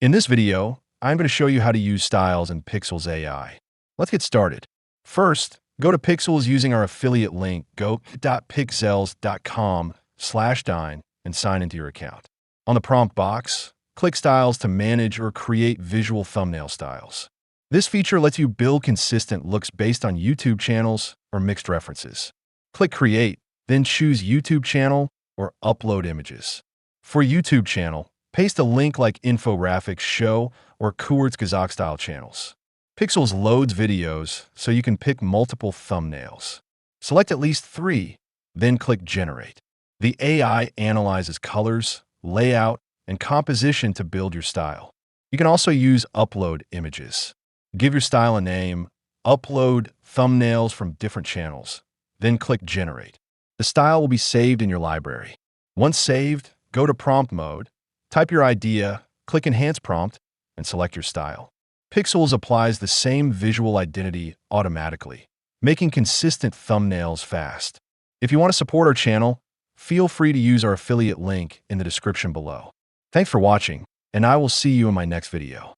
In this video, I'm going to show you how to use styles in Pikzels AI. Let's get started. First, go to Pikzels using our affiliate link go.pikzels.com/dine and sign into your account. On the prompt box, click Styles to manage or create visual thumbnail styles. This feature lets you build consistent looks based on YouTube channels or mixed references. Click Create, then choose YouTube channel or Upload images. For YouTube channel, paste a link like infographics, show, or Kurzgesagt style channels. Pikzels loads videos so you can pick multiple thumbnails. Select at least 3, then click Generate. The AI analyzes colors, layout, and composition to build your style. You can also use Upload images. Give your style a name, upload thumbnails from different channels, then click Generate. The style will be saved in your library. Once saved, go to Prompt Mode, type your idea, click Enhance Prompt, and select your style. Pikzels applies the same visual identity automatically, making consistent thumbnails fast. If you want to support our channel, feel free to use our affiliate link in the description below. Thanks for watching, and I will see you in my next video.